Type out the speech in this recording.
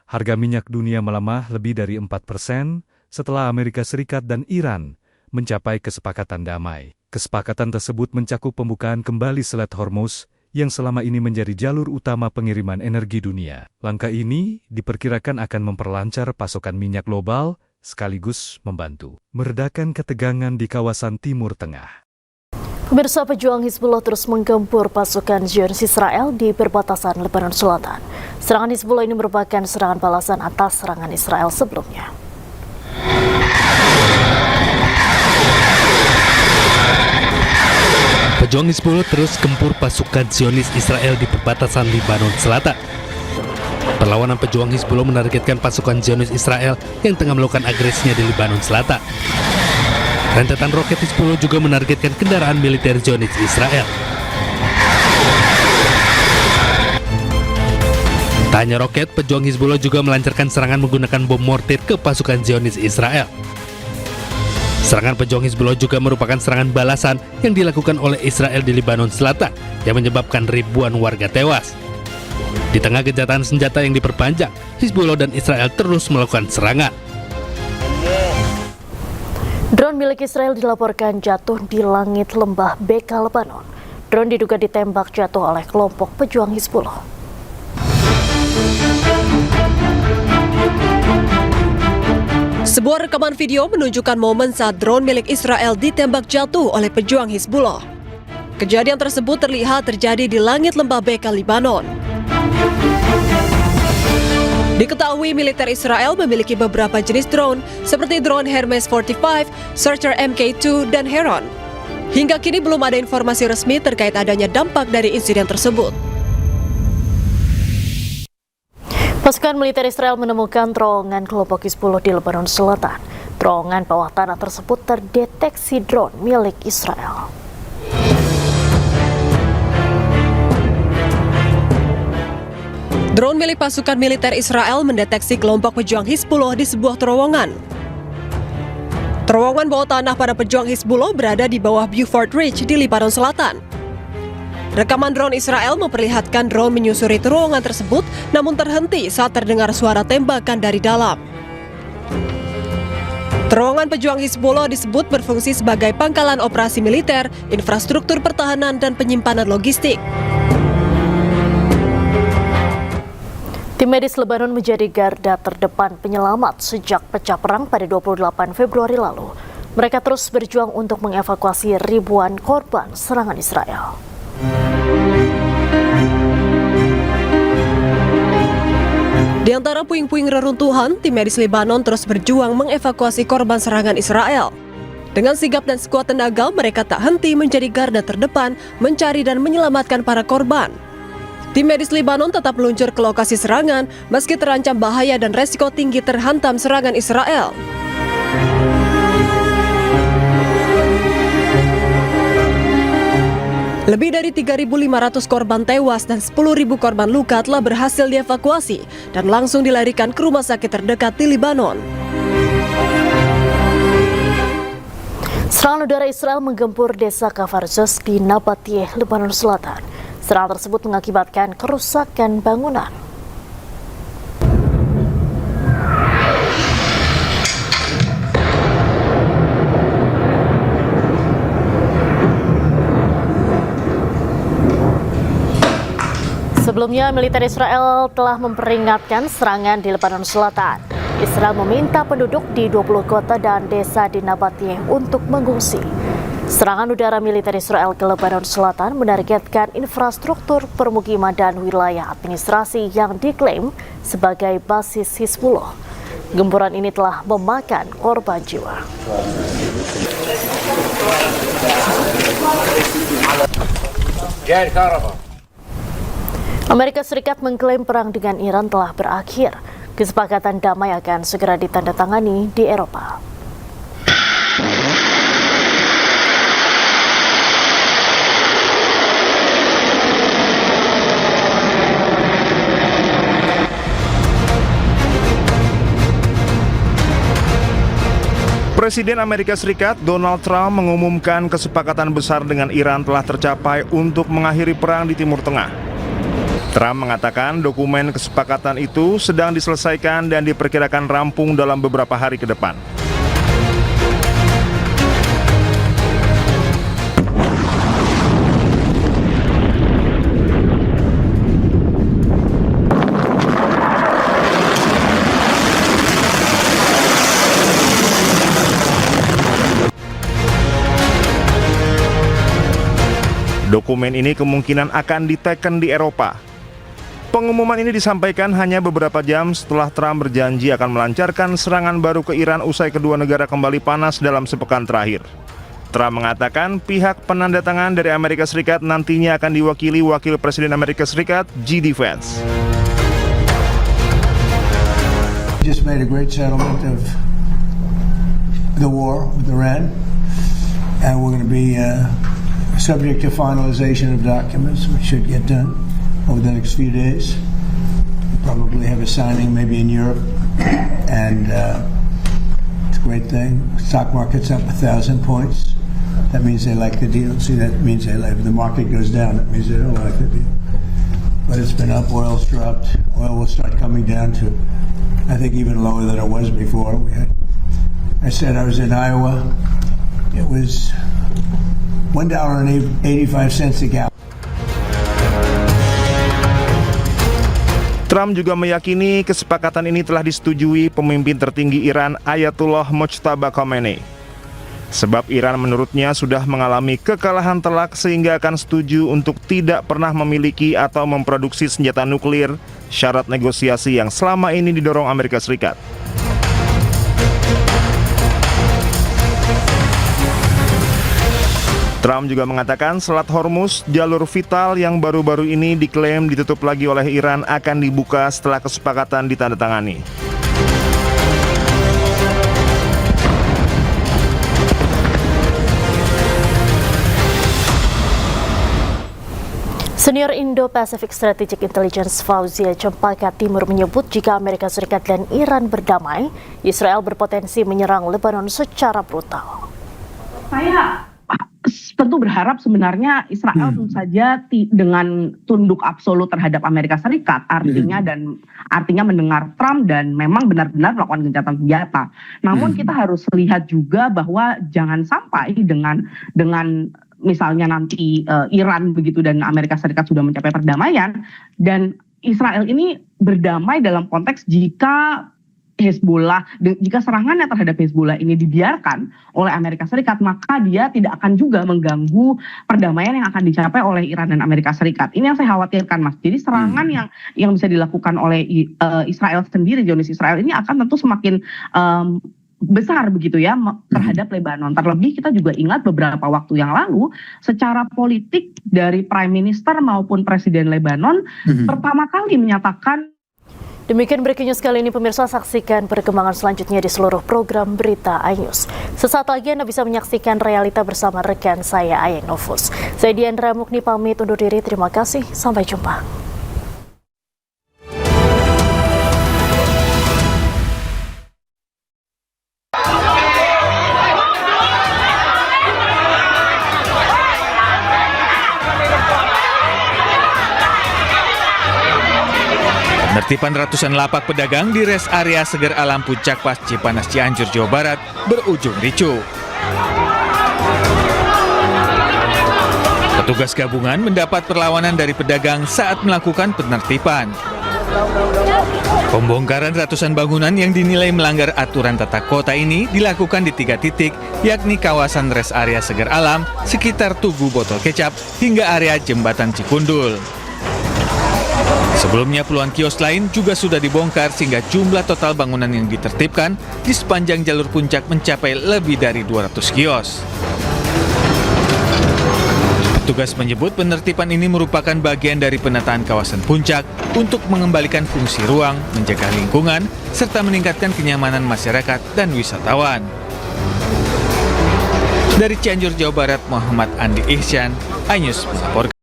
Harga minyak dunia melemah lebih dari 4% setelah Amerika Serikat dan Iran mencapai kesepakatan damai. Kesepakatan tersebut mencakup pembukaan kembali Selat Hormuz yang selama ini menjadi jalur utama pengiriman energi dunia. Langkah ini diperkirakan akan memperlancar pasokan minyak global sekaligus membantu meredakan ketegangan di kawasan Timur Tengah. Pemirsa, pejuang Hizbullah terus menggempur pasukan Zionis Israel di perbatasan Lebanon Selatan. Serangan Hizbullah ini merupakan serangan balasan atas serangan Israel sebelumnya. Pejuang Hizbullah terus gempur pasukan Zionis Israel di perbatasan Lebanon Selatan. Perlawanan pejuang Hizbullah menargetkan pasukan Zionis Israel yang tengah melakukan agresinya di Lebanon Selatan. Rentetan roket Hizbullah juga menargetkan kendaraan militer Zionis Israel. Tak hanya roket, pejuang Hizbullah juga melancarkan serangan menggunakan bom mortir ke pasukan Zionis Israel. Serangan pejuang Hizbullah juga merupakan serangan balasan yang dilakukan oleh Israel di Lebanon Selatan yang menyebabkan ribuan warga tewas. Di tengah gencatan senjata yang diperpanjang, Hizbullah dan Israel terus melakukan serangan. Drone milik Israel dilaporkan jatuh di langit lembah Beka, Lebanon. Drone diduga ditembak jatuh oleh kelompok pejuang Hizbullah. Sebuah rekaman video menunjukkan momen saat drone milik Israel ditembak jatuh oleh pejuang Hizbullah. Kejadian tersebut terlihat terjadi di langit lembah Beka, Lebanon. Diketahui militer Israel memiliki beberapa jenis drone seperti drone Hermes 45, Searcher Mk2, dan Heron. Hingga kini belum ada informasi resmi terkait adanya dampak dari insiden tersebut. Pasukan militer Israel menemukan terowongan kelompok Hizbullah di Lebanon Selatan. Terowongan bawah tanah tersebut terdeteksi drone milik Israel. Drone milik pasukan militer Israel mendeteksi kelompok pejuang Hizbullah di sebuah terowongan. Terowongan bawah tanah para pejuang Hizbullah berada di bawah Beaufort Ridge di Lebanon Selatan. Rekaman drone Israel memperlihatkan drone menyusuri terowongan tersebut, namun terhenti saat terdengar suara tembakan dari dalam. Terowongan pejuang Hizbullah disebut berfungsi sebagai pangkalan operasi militer, infrastruktur pertahanan, dan penyimpanan logistik. Tim medis Lebanon menjadi garda terdepan penyelamat sejak pecah perang pada 28 Februari lalu. Mereka terus berjuang untuk mengevakuasi ribuan korban serangan Israel. Di antara puing-puing reruntuhan, tim medis Lebanon terus berjuang mengevakuasi korban serangan Israel. Dengan sigap dan sekuat tenaga, mereka tak henti menjadi garda terdepan mencari dan menyelamatkan para korban. Tim medis Lebanon tetap meluncur ke lokasi serangan meski terancam bahaya dan resiko tinggi terhantam serangan Israel. Lebih dari 3.500 korban tewas dan 10.000 korban luka telah berhasil dievakuasi dan langsung dilarikan ke rumah sakit terdekat di Lebanon. Serangan udara Israel menggempur desa Kafar Zuz di Nabatiyeh, Lebanon Selatan. Serangan tersebut mengakibatkan kerusakan bangunan. Sebelumnya, militer Israel telah memperingatkan serangan di Lebanon Selatan. Israel meminta penduduk di 20 kota dan desa di Nabatiyeh untuk mengungsi. Serangan udara militer Israel ke Lebanon Selatan menargetkan infrastruktur permukiman dan wilayah administrasi yang diklaim sebagai basis Hizbullah. Gempuran ini telah memakan korban jiwa. Amerika Serikat mengklaim perang dengan Iran telah berakhir. Kesepakatan damai akan segera ditandatangani di Eropa. Presiden Amerika Serikat Donald Trump mengumumkan kesepakatan besar dengan Iran telah tercapai untuk mengakhiri perang di Timur Tengah. Trump mengatakan dokumen kesepakatan itu sedang diselesaikan dan diperkirakan rampung dalam beberapa hari ke depan. Dokumen ini kemungkinan akan diteken di Eropa. Pengumuman ini disampaikan hanya beberapa jam setelah Trump berjanji akan melancarkan serangan baru ke Iran usai kedua negara kembali panas dalam sepekan terakhir. Trump mengatakan pihak penandatangan dari Amerika Serikat nantinya akan diwakili Wakil Presiden Amerika Serikat, J.D. Vance. Just made a great settlement of the war with Iran, and we're going to be subject to finalization of documents, which should get done over the next few days. We'll probably have a signing maybe in Europe, and it's a great thing. Stock market's up 1,000 points. That means they like the deal. See, that means they like. If the market goes down, that means they don't like the deal. But it's been up. Oil's dropped. Oil will start coming down to, I think, even lower than it was before. I said I was in Iowa. It was $1.85 a gallon. Trump juga meyakini kesepakatan ini telah disetujui pemimpin tertinggi Iran Ayatollah Mojtaba Khomeini. Sebab Iran menurutnya sudah mengalami kekalahan telak sehingga akan setuju untuk tidak pernah memiliki atau memproduksi senjata nuklir, syarat negosiasi yang selama ini didorong Amerika Serikat. Trump juga mengatakan Selat Hormuz, jalur vital yang baru-baru ini diklaim ditutup lagi oleh Iran, akan dibuka setelah kesepakatan ditandatangani. Senior Indo-Pacific Strategic Intelligence Fauzia Cempaka Timur menyebut jika Amerika Serikat dan Iran berdamai, Israel berpotensi menyerang Lebanon secara brutal. Saya tentu berharap sebenarnya Israel tentu saja dengan tunduk absolut terhadap Amerika Serikat, artinya mendengar Trump dan memang benar-benar melakukan gencatan senjata. Namun kita harus lihat juga bahwa jangan sampai dengan misalnya nanti Iran begitu dan Amerika Serikat sudah mencapai perdamaian dan Israel ini berdamai dalam konteks jika serangannya terhadap Hezbollah ini dibiarkan oleh Amerika Serikat, maka dia tidak akan juga mengganggu perdamaian yang akan dicapai oleh Iran dan Amerika Serikat. Ini yang saya khawatirkan, Mas. Jadi serangan yang bisa dilakukan oleh Israel sendiri, Zionis Israel ini akan tentu semakin besar begitu ya terhadap Lebanon. Terlebih kita juga ingat beberapa waktu yang lalu secara politik dari Prime Minister maupun Presiden Lebanon pertama kali menyatakan. Demikian breaking news kali ini, pemirsa. Saksikan perkembangan selanjutnya di seluruh program Berita iNews. Sesaat lagi Anda bisa menyaksikan realita bersama rekan saya, Ayeng Novus. Saya Diandra Mukni pamit undur diri. Terima kasih. Sampai jumpa. Penertiban ratusan lapak pedagang di res area Seger Alam Puncak Pas Cipanas Cianjur, Jawa Barat berujung ricuh. Petugas gabungan mendapat perlawanan dari pedagang saat melakukan penertiban. Pembongkaran ratusan bangunan yang dinilai melanggar aturan tata kota ini dilakukan di 3 titik, yakni kawasan res area Seger Alam, sekitar Tugu Botol Kecap, hingga area Jembatan Cikundul. Sebelumnya puluhan kios lain juga sudah dibongkar sehingga jumlah total bangunan yang ditertibkan di sepanjang jalur puncak mencapai lebih dari 200 kios. Petugas menyebut penertiban ini merupakan bagian dari penataan kawasan puncak untuk mengembalikan fungsi ruang, menjaga lingkungan, serta meningkatkan kenyamanan masyarakat dan wisatawan. Dari Cianjur, Jawa Barat, Muhammad Andi Ihsan, iNews melaporkan.